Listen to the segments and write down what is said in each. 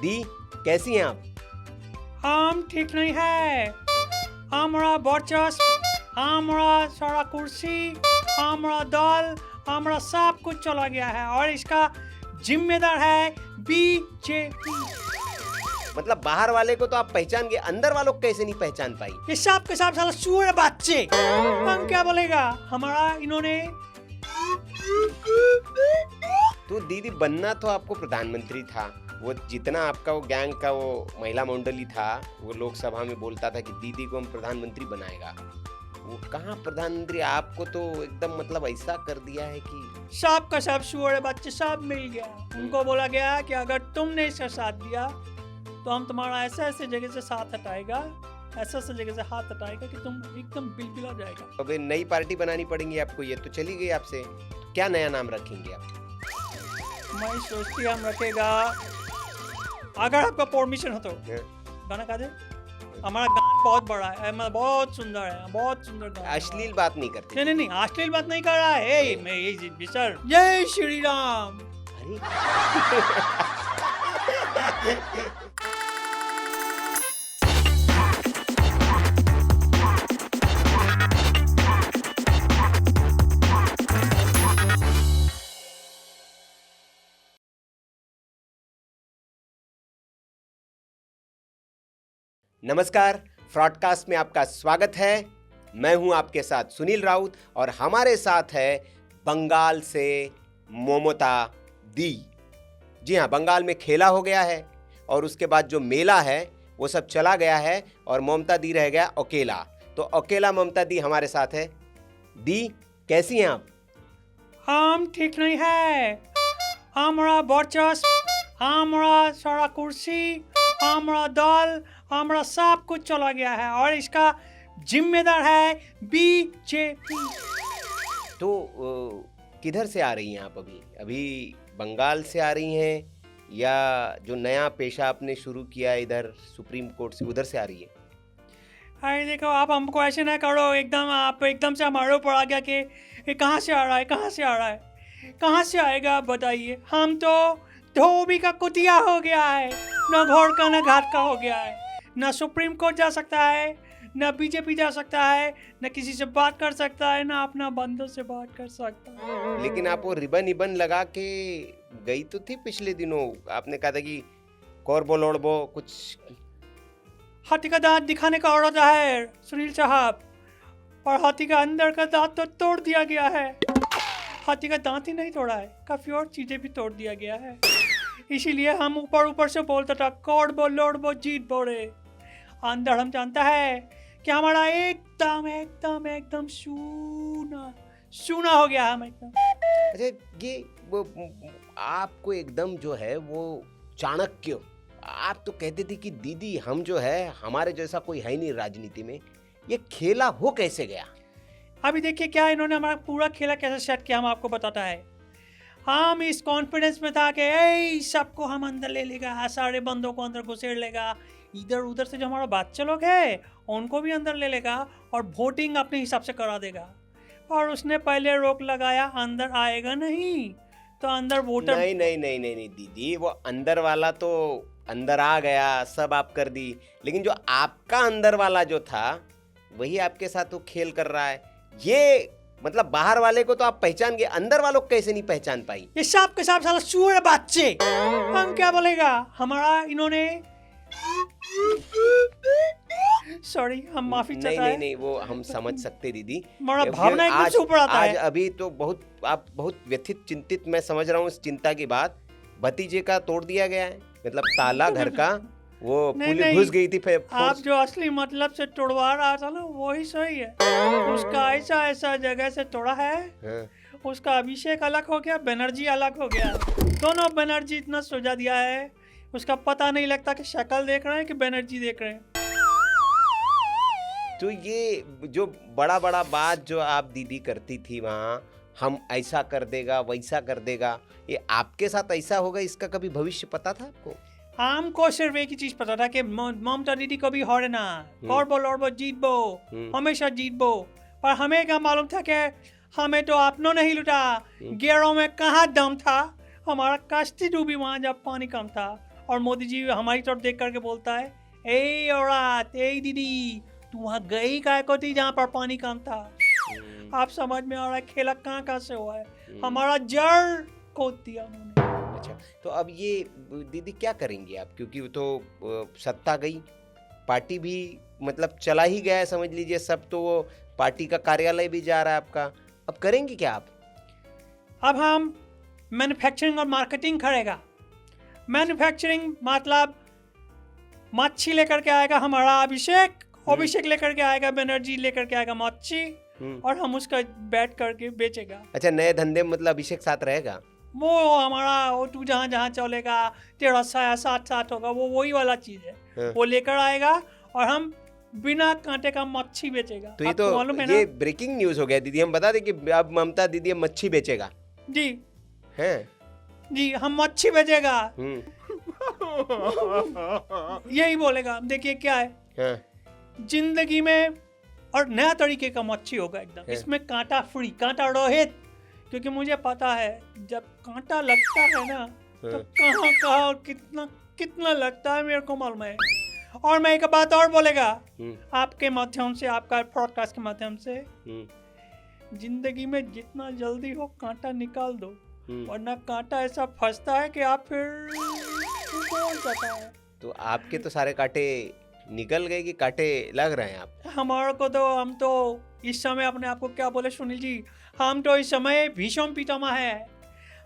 दी कैसी हैं आप? हम ठीक नहीं है। हमारा वर्चस्व, हमारा सारा कुर्सी, हमारा दल, हमारा सब कुछ चला गया है और इसका जिम्मेदार है बीजेपी। मतलब बाहर वाले को तो आप पहचान गए, अंदर वालों को कैसे नहीं पहचान पाई? ये सब के सब साला सूअर बच्चे। हम क्या बोलेगा, हमारा इन्होंने। तो दीदी बनना तो आपको प्रधानमंत्री था, वो जितना आपका वो गैंग का वो महिला मंडली था, वो लोकसभा में बोलता था कि दीदी को हम प्रधानमंत्री बनाएगा। वो कहाँ प्रधानमंत्री, आपको तो एकदम मतलब ऐसा कर दिया है कि सब का सब सूअर बच्चे सब मिल गया। उनको बोला गया कि अगर तुमने इसका साथ दिया तो हम तुम्हारा ऐसे ऐसे जगह से साथ हटाएगा, ऐसे ऐसे जगह से हाथ हटाएगा कि तुम एकदम बिलबिला जाएगा। अब नई पार्टी बनानी पड़ेगी आपको, ये तो चली गई आपसे, तो क्या नया नाम रखेंगे आप? मैं सोचती हम रखेगा, अगर आपका परमिशन हो तो गाना गा दे। हमारा गान बहुत बड़ा है, बहुत सुंदर है, बहुत सुंदर गाना। अश्लील बात नहीं करते। नहीं, अश्लील बात नहीं कर रहा है। मैं ये सर, जय श्री राम। नमस्कार, फ्रॉडकास्ट में आपका स्वागत है। मैं हूं आपके साथ सुनील राउत और हमारे साथ है बंगाल से ममता दी। जी हाँ, बंगाल में खेला हो गया है और उसके बाद जो मेला है वो सब चला गया है और ममता दी रह गया अकेला। तो अकेला ममता दी हमारे साथ है। दी कैसी हैं आप? हम ठीक नहीं है। हमारा वर्चस्व, हमारा सारा कुर्सी, हमारा दल, हमारा सब कुछ चला गया है और इसका जिम्मेदार है बीजेपी। तो किधर से आ रही हैं आप? अभी बंगाल से आ रही हैं या जो नया पेशा आपने शुरू किया इधर सुप्रीम कोर्ट से, उधर से आ रही है? अरे देखो, आप हमको ऐसे ना करो, एकदम आप एकदम से हमारे ऊपर आ गया कि ये कहाँ से आ रहा है, कहाँ से आ रहा है, कहाँ से आएगा आप बताइए। हम तो धोबी का कुतिया हो गया है, न घोड़ का न घाट का हो गया है। न सुप्रीम कोर्ट जा सकता है, न बीजेपी जा सकता है, न किसी से बात कर सकता है, न अपना बंदों से बात कर सकता है। लेकिन आप वो रिबन लगा के गई तो थी पिछले दिनों, आपने कहा था कि कौरबो लोड़बो कुछ। हाथी का दांत दिखाने का औरत है सुनील साहब, और हाथी का अंदर का दांत तो तोड़ दिया गया है। हाथी का दांत ही नहीं तोड़ा है, काफी और चीजें भी तोड़ दिया गया है। इसीलिए हम ऊपर से बोलता था कौरबो लोड़बो जीत बोरे। अंदर हम जानता है कि हमारा एकदम सूना हो गया हम एकदम। अच्छा, ये वो आपको एकदम जो है वो चाणक्य, आप तो कहते थे कि दीदी हम जो है हमारे जैसा कोई है नहीं राजनीति में, ये खेला हो कैसे गया? अभी देखिए क्या इन्होंने हमारा पूरा खेला कैसे सेट किया, हम आपको बताता है। हम इस कॉन्फिडेंस में था कि सबको हम अंदर ले लेगा, सारे बंदों को अंदर घुसेड़ लेगा, इधर उधर से जो हमारा बच्चे लोग हैं उनको भी अंदर ले लेगा और वोटिंग अपने हिसाब से करा देगा। और उसने पहले रोक लगाया, अंदर आएगा नहीं तो अंदर वोटर। नहीं दीदी, वो अंदर वाला तो अंदर आ गया, सब आप कर दी, लेकिन जो आपका अंदर वाला जो था वही आपके साथ वो खेल कर रहा है। ये मतलब बाहर वाले को तो आप पहचान गए, अंदर वालों को कैसे नहीं पहचान पाई? ये सब के सब साला सूअर बच्चे। हम क्या बोलेगा, हमारा इन्होंने। सॉरी, हम माफी चाहते हैं। नहीं, वो हम समझ सकते दीदी। हमारा भावना एकदम से ऊपर आता है। अभी तो आप बहुत व्यथित, चिंतित मैं समझ रहा हूँ इस चिंता की बात। भतीजे का तोड़ दिया गया है, मतलब ताला घर का, वो पुलिस घुस गई थी। आप जो असली मतलब से तोड़वा रहा था ना वही सही है। उसका ऐसा जगह से तोड़ा है। हाँ। उसका अभिषेक अलग हो गया, बनर्जी अलग हो गया। दोनों बनर्जी इतना सुझा दिया है, उसका पता नहीं लगता कि शक्ल देख रहे हैं कि बनर्जी देख रहे हैं। तो ये जो बड़ा बात जो आप दीदी करती थी वहाँ, हम ऐसा कर देगा वैसा कर देगा, ये आपके साथ ऐसा होगा, इसका कभी भविष्य पता था आपको? हमको सिर्फ एक ही चीज पता था कि ममता दीदी को भी हरे ना, कौरबो लौड़बो जीतबो, हमेशा जीतबो। पर हमें क्या मालूम था कि हमें तो अपनों नहीं लुटा, गेरों में कहाँ दम था। हमारा कश्ती डूबी वहाँ जब पानी कम था, और मोदी जी हमारी तरफ देख करके बोलता है, ए औरत, ए दीदी, तू वहाँ गई काय को थी जहाँ पर पानी कम था। आप समझ में आ रहा है खेला कहाँ से हुआ है, हमारा जड़ खोद दिया उन्होंने। अच्छा, तो अब ये दीदी क्या करेंगे आप, क्योंकि वो तो सत्ता गई, पार्टी भी मतलब चला ही गया है समझ लीजिए सब, तो वो पार्टी का कार्यालय भी जा रहा है आपका, अब करेंगे क्या आप? अब हम मैन्युफैक्चरिंग और मार्केटिंग करेगा। मैन्युफैक्चरिंग मतलब मच्छी लेकर के आएगा हमारा अभिषेक, अभिषेक लेकर के आएगा बनर्जी, लेकर के आएगा मच्छी, और हम उसका बैठ करके बेचेगा। अच्छा, नए धंधे में मतलब अभिषेक साथ रहेगा? वो हमारा, वो तू जहाँ जहाँ चलेगा तेरा साथ साथ होगा, वो वही वाला चीज है। वो लेकर आएगा और हम बिना कांटे का मच्छी बेचेगा। तो ये तो मालूम है ये ना? ब्रेकिंग न्यूज हो गया दीदी, हम बता दें कि अब ममता दीदी अब मच्छी बेचेगा। जी हैं? जी, हम मच्छी बेचेगा, यही बोलेगा। देखिए क्या है, हाँ। जिंदगी में और नया तरीके का मच्छी होगा एकदम, इसमें कांटा फ्री, कांटा रहित, क्योंकि मुझे पता है जब कांटा लगता है ना तो कहाँ कहाँ और कितना कितना लगता है, मेरे को मालूम है। और मैं एक बात और बोलेगा आपके माध्यम से, आपका पॉडकास्ट के माध्यम से, जिंदगी में जितना जल्दी हो कांटा निकाल दो, वरना कांटा ऐसा फंसता है कि आप फिर बोल जाता है। तो आपके तो सारे कांटे निकल गए कि कांटे लग रहे हैं आप? हमारे को तो, हम तो इस समय अपने आप को क्या बोले सुनील जी, हम तो इस समय भीषम पितामह है।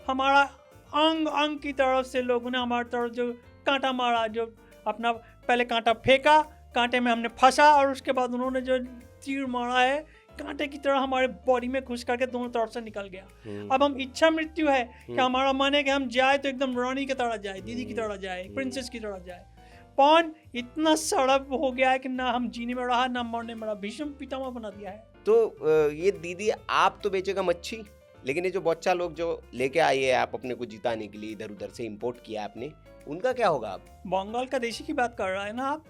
हमारा अंग अंग की तरफ से लोगों ने हमारी तरफ जो कांटा मारा, जो अपना पहले कांटा फेंका, कांटे में हमने फंसा, और उसके बाद उन्होंने जो तीर मारा है कांटे की तरह हमारे बॉडी में घुस करके दोनों तरफ से निकल गया। अब हम इच्छा मृत्यु है कि हमारा मन है कि हम जाए तो एकदम रानी की तरह जाए, दीदी की तरह जाए, प्रिंसेस की तरह जाए। पौन इतना सड़प हो गया है कि ना हम जीने में रहा ना मरने में रहा, भीषम पितामह बना दिया है। तो ये दीदी आप तो बेचेगा मच्छी, लेकिन ये जो बच्चा लोग जो लेके आए हैं आप अपने को जिताने के लिए, इधर उधर से इंपोर्ट किया आपने, उनका क्या होगा? आप बंगाल का देशी की बात कर रहा है ना आप,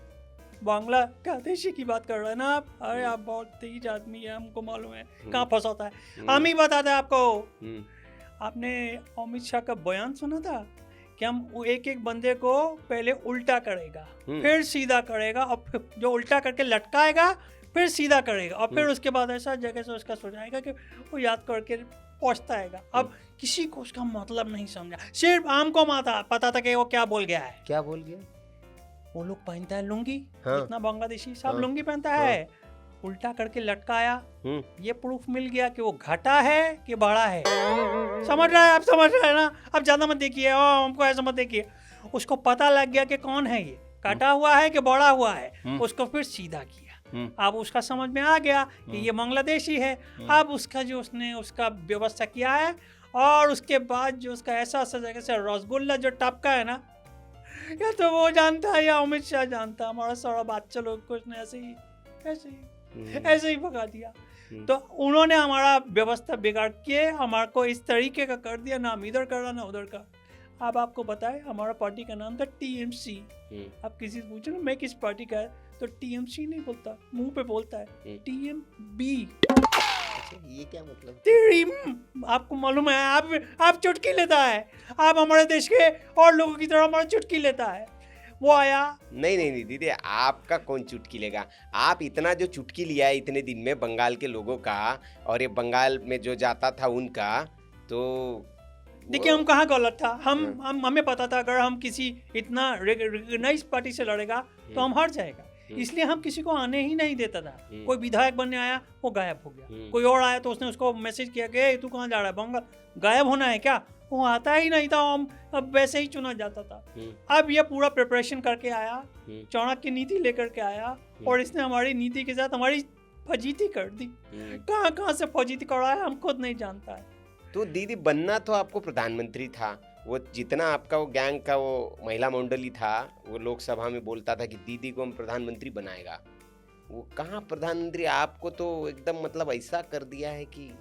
बांग्ला का देशी की बात कर रहे हैं ना आप। अरे आप बहुत तेज आदमी है, हमको मालूम है कहाँ फंसाता है, हम ही बताते हैं आपको। आपने अमित शाह का बयान सुना था कि हम एक एक बंदे को पहले उल्टा करेगा, फिर सीधा करेगा, और फिर जो उल्टा करके लटकाएगा फिर सीधा करेगा, और फिर उसके बाद ऐसा जगह से उसका सोचाएगा कि वो याद करके पहुँचता है। अब किसी को उसका मतलब नहीं समझा, सिर्फ हमको पता था कि वो क्या बोल गया है। क्या बोल गया? वो लोग पहनता है लुंगी, हाँ। इतना बांग्लादेशी सब लुंगी पहनता है, उल्टा करके लटकाया, ये प्रूफ मिल गया कि वो घटा है कि बड़ा है। समझ रहा है आप, समझ रहे हैं ना? अब ज्यादा मत देखिए, हमको ऐसा मत देखिए। उसको पता लग गया कि कौन है ये, कटा हुआ है कि बड़ा हुआ है, उसको फिर सीधा किया। अब उसका समझ में आ गया कि ये बांग्लादेशी है। अब उसका जो उसने उसका व्यवस्था किया है, और उसके बाद जो उसका ऐसा जगह से रसगुल्ला जो टपका है ना, या तो वो जानता है या अमित शाह जानता है, हमारा सारा बादशाह लोग को उसने ऐसे ही भगा दिया। तो उन्होंने हमारा व्यवस्था बिगाड़ के हमारे को इस तरीके का कर दिया, ना हम इधर कर रहा ना उधर का। अब आपको बताए, हमारा पार्टी का नाम था टीएमसी। अब किसी से पूछो ना मैं किस पार्टी का है, तो टीएमसी नहीं बोलता, मुंह पे बोलता है टीएमबी। ये क्या मतलब? तेरी आपको मालूम है, आप चुटकी लेता है, आप हमारे देश के और लोगों की तरह हमारा चुटकी लेता है। वो आया, नहीं दीदी, आपका कौन चुटकी लेगा? आप इतना जो चुटकी लिया है इतने दिन में बंगाल के लोगों का, और ये बंगाल में जो जाता था उनका, तो देखिए हम कहाँ गलत था। हमें पता था अगर हम किसी इतना रिकॉग्नाइज पार्टी से लड़ेगा तो हम हार जाएगा, इसलिए हम किसी को आने ही नहीं देता था। कोई विधायक बनने आया वो गायब हो गया, कोई और आया तो उसने उसको मैसेज किया कि तू कहाँ जा रहा है, बंगाल गायब होना है क्या? वो आता ही नहीं था, हम अब वैसे ही चुना जाता था। अब ये पूरा प्रिपरेशन करके आया, चाणक्य नीति लेकर के आया, और इसने हमारी नीति के साथ हमारी फजीती कर दी। कहाँ कहाँ से फजीती कर रहा है हम खुद नहीं जानता है। तो दीदी बनना तो आपको प्रधानमंत्री था, वो जितना आपका वो गैंग का वो महिला मंडली था, वो लोकसभा में बोलता था कि दीदी को हम प्रधानमंत्री बनाएगा, वो कहाँ प्रधानमंत्री? आपको तो एकदम मतलब ऐसा कर दिया है कि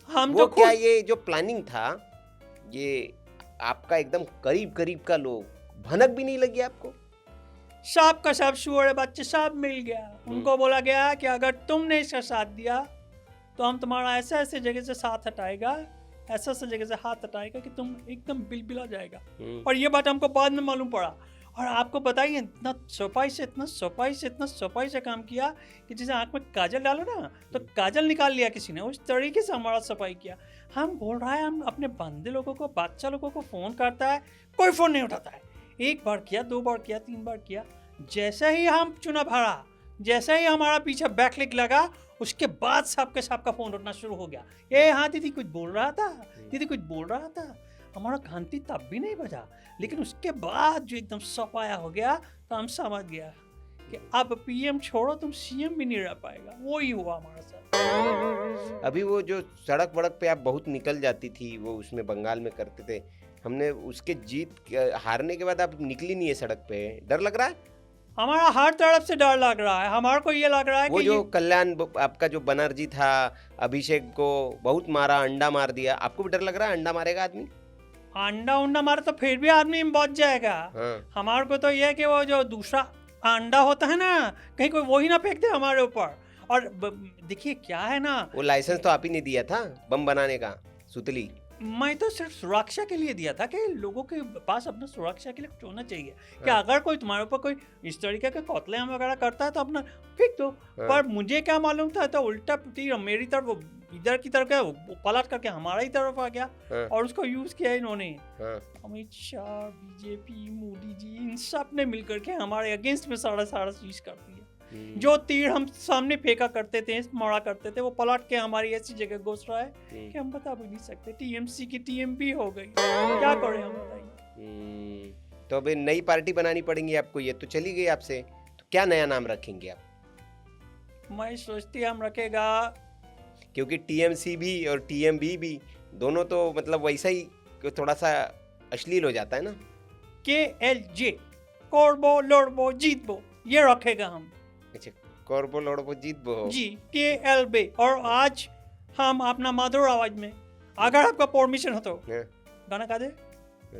हम वो तो क्या ये जो प्लानिंग था, ये आपका एकदम करीब करीब का लोग भनक भी नहीं लगी आपको? सांप का सांप सुअर बच्चे सांप मिल गया। उनको बोला गया कि अगर तुमने इसका साथ दिया तो हम तुम्हारा ऐसे ऐसे जगह से साथ हटाएगा, ऐसा ऐसा जगह से हाथ हटाएगा कि तुम एकदम बिलबिला जाएगा। हम्म। और ये बात हमको बाद में मालूम पड़ा। और आपको बताइए, इतना सफाई से काम किया कि जैसे आंख में काजल डालो ना, तो काजल निकाल लिया किसी ने, उस तरीके से हमारा सफाई किया। हम बोल रहा है, हम अपने बंदे लोगों को, बादशाह लोगों को फ़ोन करता है, कोई फ़ोन नहीं उठाता है। 1 बार किया, 2 बार किया, 3 बार किया। जैसे ही हम चुनाव हारा, जैसे ही हमारा पीछे बैकलिक लगा, उसके बाद सबके सबका फ़ोन उठना शुरू हो गया। ये हाँ दीदी कुछ बोल रहा था, दीदी कुछ बोल रहा था। हमारा घंटी तब भी नहीं बजा, लेकिन उसके बाद जो एकदम सफाया हो गया, तो हम समझ गया कि अब पीएम छोड़ो, तुम सीएम भी नहीं रह पाएगा। वो ही हुआ हमारे साथ। अभी वो जो सड़क वड़क पे आप बहुत निकल जाती थी, वो उसमें बंगाल में करते थे, हमने उसके हारने के बाद आप निकली नहीं है सड़क पे, डर लग रहा है? हमारा हर तरफ से डर लग रहा है। हमारे को ये लग रहा है वो कि जो कल्याण आपका जो बनर्जी था, अभिषेक को बहुत मारा, अंडा मार दिया, आपको भी डर लग रहा है अंडा मारेगा आदमी? अंडा उंडा मारे तो फिर भी आदमी बच जाएगा। हाँ। हमारे को तो ये है कि वो जो दूसरा अंडा होता है ना, कहीं कोई वही ना फेंक दे हमारे ऊपर। और देखिए क्या है ना, वो लाइसेंस तो आप ही ने दिया था बम बनाने का, सुतली। मैं तो सिर्फ सुरक्षा के लिए दिया था कि लोगों के पास अपना सुरक्षा के लिए कुछ होना चाहिए कि हाँ। अगर कोई तुम्हारे ऊपर कोई इस तरीके के कौतलेआम वगैरह करता है तो अपना फेंक दो। हाँ। पर मुझे क्या मालूम था, तो उल्टा तीर मेरी तरफ, वो इधर की तरफ गया, वो पलट करके हमारा ही तरफ आ गया। हाँ। और उसको यूज किया इन्होंने। हाँ। अमित शाह, बीजेपी, मोदी जी, इन सब ने मिलकर के हमारे अगेंस्ट में सारा चीज कर दिया। जो तीर हम सामने फेंका करते थे, मारा करते थे, वो पलट के हमारी ऐसी जगह घुस रहा है कि हम बता भी नहीं सकते। टीएमसी की टीएमपी हो गई, क्या करें हम बताइए। तो अभी नई पार्टी बनानी पड़ेगी आपको, ये तो चली गई आपसे, तो क्या नया नाम रखेंगे आप? मैं सोचती हम रखेगा, क्योंकि टीएमसी भी और टीएमबी भी दोनों तो मतलब वैसा ही थोड़ा सा अश्लील हो जाता है ना। KLJ, कोरबो लोड़बो जीतबो, ये रखेगा हम। अच्छा, कोरबो लोड़बो जीतबो जी, KLB। और आज हम अपना मधुर आवाज में, अगर आपका परमिशन हो तो हाँ। गाना गा दे।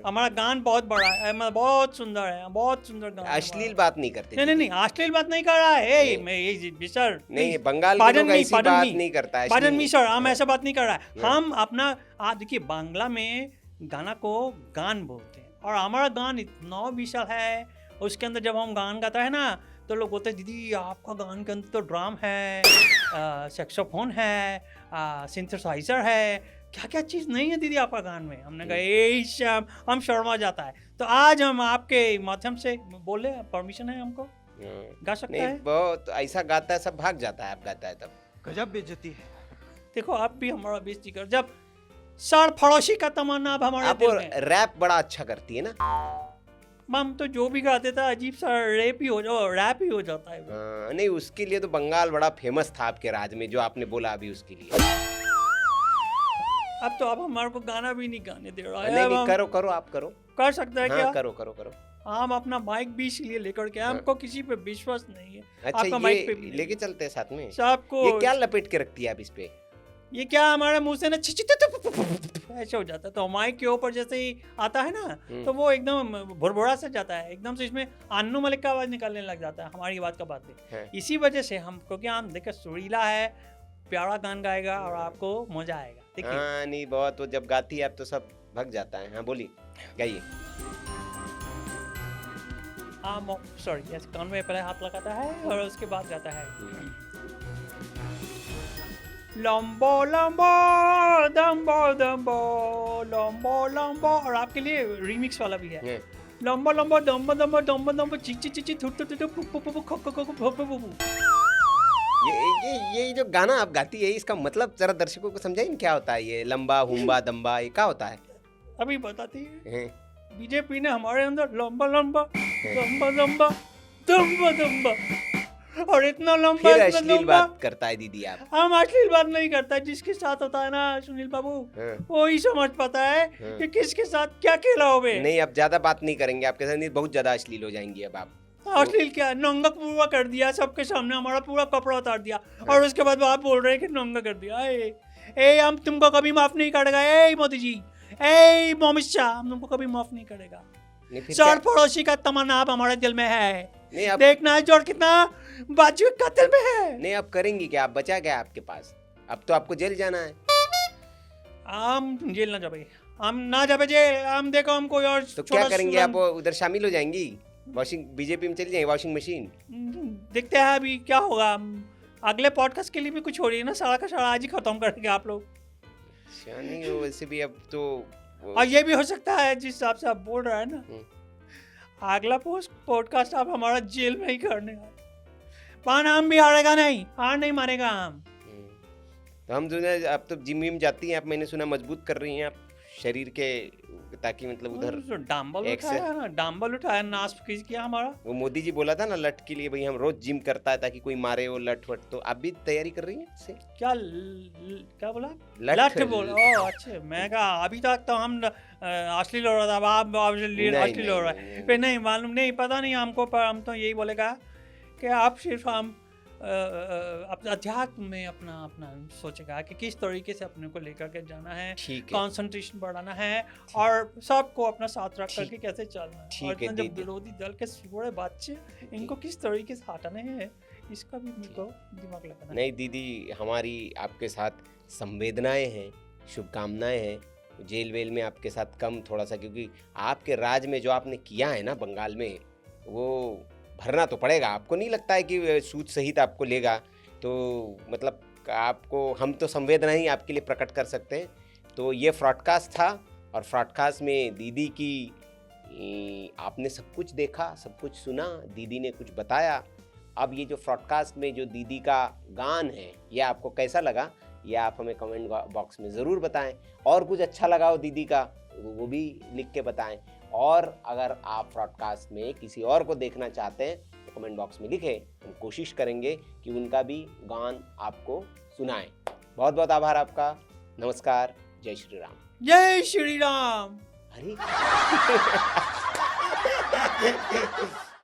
हमारा गान बहुत बड़ा है, मतलब बहुत सुंदर है, बहुत सुंदर गाना है अश्लील हमारा। बात नहीं करते। नहीं, अश्लील बात नहीं कर रहा है। नहीं। मैं ये बिसर नहीं, बंगाल के लोग ऐसी बात नहीं करता है। पार्डन मी सर, हम हाँ। ऐसा बात नहीं कर रहा है। हाँ। हम अपना देखिए, बांग्ला में गाना को गान बोलते हैं, और हमारा गान इतना विशाल है, उसके अंदर जब हम गान गाता है ना, तो लोग बोलते हैं दीदी आपका गान के अंदर तो ड्रम है, सैक्सोफोन है, सिंथेसाइजर है, क्या क्या चीज़ नहीं है दीदी आपका गान में। हमने कहा ए श्याम, हम शर्मा जाता है। तो आज हम आपके माध्यम से बोले, परमिशन है हमको, गा सकते नहीं, हैं। बहुत ऐसा गाता है, सब भाग जाता है आप गाता है तब। गजब बेइज्जती है। देखो आप भी हमारा बेइज्जती कर, जब सर फड़ोसी का तमन्ना अब हमारे आप दिल में। रैप बड़ा अच्छा करती है ना। हम तो जो भी गाते था अजीब सा रैप ही हो जाता है। नहीं, उसके लिए तो बंगाल बड़ा फेमस था आपके राज में, जो आपने बोला अभी उसके लिए। अब तो आप हमारे को गाना भी नहीं गाने दे रहा है। नहीं, अब हम करो आप करो। कर सकते हैं हाँ, क्या? करो। हम अपना माइक भी इसलिए लेकर के, हमको किसी पे विश्वास नहीं है। अच्छा, आपका माइक पे भी ये नहीं। लेके चलते हैं साथ में। सबको ये क्या लपेट के रखती है आप इस पे? ये क्या हमारे मुंह से ना ऐसे हो जाता है, तो माइक के ऊपर जैसे ही आता है ना, तो वो एकदम भुरभुरा से जाता है, एकदम से इसमें अन्नू मलिक का आवाज निकलने लग जाता है हमारी बात का बात है। हाँ। इसी वजह से हम, क्योंकि हम देखिए सुरीला है, प्यारा गान गाएगा और आपको मजा आएगा। देखिए हाँ, नहीं बहुत, वो जब गाती है आप तो सब भग जाता है। हाँ बोलिए, गाइए। सॉरी, ऐसे कान में पहले हाथ लगाता है और उसके बाद गाता है लंबो लंबो दम्बो दम्बो लंबो लंबो। और आपके लिए रीमिक्स वाला भी है। हाँ। लंबो लंबो दम्बो दम्बो दम्बो दम्बो चिची चिची थुट थुट थुट पुप पुप पुप खक खक फप फप। ये जो गाना आप गाती है, इसका मतलब जरा दर्शकों को समझाइए क्या होता है? ये लंबा हुम्बा दम्बा, ये क्या होता है? अभी बताती है। हैं? बीजेपी ने हमारे अंदर लंबा लंबा दम्बा दम्बा दम्बा दम्बा, और इतना लंबा फिर इतना अश्लील लंबा। बात करता है दीदी आप। हम अश्लील बात नहीं करता, जिसके साथ होता है ना सुनील बाबू, हाँ। वो ही समझ पाता है हाँ। कि किसके साथ क्या खेला होवे। नहीं, अब ज्यादा बात नहीं करेंगे आपके साथ, नहीं बहुत ज्यादा अश्लील हो जाएंगी अब आप। अश्लील क्या, नंगा पूरा कर दिया सबके सामने, हमारा पूरा कपड़ा उतार दिया, और उसके बाद आप बोल रहे हैं कि नंगा कर दिया। ए हम तुमको कभी माफ नहीं करेगा। ए मोदी जी, ए मोमित शाह, हम तुमको कभी माफ नहीं करेगा। नहीं, फिर सर क्या? पड़ोसी का तमन्ना अब हमारे दिल में है। नहीं, आप देखना है जोर कितना बाजू कातिल में है। नहीं, आप करेंगी क्या? आप बचा क्या आपके पास? अब तो आपको जेल जाना है। हम जेल ना जावे, हम ना जावे जेल, हम देखो हम कोई और तो क्या छोटा करेंगे सा- आप? उधर शामिल हो जाएंगी? वॉशिंग बीजेपी में चली जाएंगी, वॉशिंग मशीन? देखते हैं अभी क्या होगा। अगले पॉडकास्ट के लिए भी कुछ हो रही है ना, सारा का सारा आज ही खत्म करेंगे आप लोग। अच्छा, नहीं वो वैसे भी अब तो और ये भी हो सकता है जिस हिसाब से आप बोल रहे हैं ना, हम्म। अगला पॉडकास्ट आप हमारा जेल में ही करने वाले। पर हम भी हारेगा नहीं, हार नहीं मानेगा हम। तो हम जो है अब तो जिम विम जाती हैं आप, मैंने सुना मजबूत कर रही हैं आप शरीर के, ताकि मतलब उधर जो डंबल एक से- उठाया ना, डंबल उठाया, नाश किया हमारा। वो मोदी जी बोला था ना लट के लिए, भाई हम रोज जिम करता है ताकि कोई मारे वो लट वट, तो आप भी तैयारी कर रही हैं इससे? क्या बोला? लठ- लठ बोल, ओ अच्छा, मैं कहा अभी तक तो हम असली लड़ रहा था, अब आप नहीं, असली लड़ रहा नहीं, है। नहीं। फिर नहीं मालूम, नहीं पता नहीं हमको, पर हम तो यही बोलेगा कि आप सिर्फ हम अपने अध्यात्म में अपना अपना सोचेगा कि किस तरीके से अपने को लेकर के जाना है, ठीक है, कंसंट्रेशन बढ़ाना है और सबको अपना साथ रख करके ठीक- कैसे चलना है। ठीक और है, इतना जब दीदी। विरोधी दल के सिवड़े बच्चे, इनको किस तरीके से हटाने हैं, इसका भी मेरे को दिमाग लगाना है। नहीं दीदी, हमारी आपके साथ संवेदनाएं हैं, शुभकामनाएं हैं। जेल वेल में आपके साथ कम थोड़ा सा, क्योंकि आपके राज में जो आपने किया है ना बंगाल में, वो भरना तो पड़ेगा। आपको नहीं लगता है कि सूद सहित आपको लेगा? तो मतलब आपको हम तो संवेदना ही आपके लिए प्रकट कर सकते हैं। तो ये फ्रॉडकास्ट था, और फ्रॉडकास्ट में दीदी की आपने सब कुछ देखा, सब कुछ सुना, दीदी ने कुछ बताया। अब ये जो फ्रॉडकास्ट में जो दीदी का गान है, ये आपको कैसा लगा, ये आप हमें कमेंट बॉक्स में ज़रूर बताएं। और कुछ अच्छा लगा हो दीदी का, वो भी लिख के बताएं। और अगर आप फ्रॉडकास्ट में किसी और को देखना चाहते हैं तो कमेंट बॉक्स में लिखें, हम कोशिश करेंगे कि उनका भी गान आपको सुनाएं। बहुत बहुत आभार आपका। नमस्कार, जय श्री राम। जय श्री राम। अरे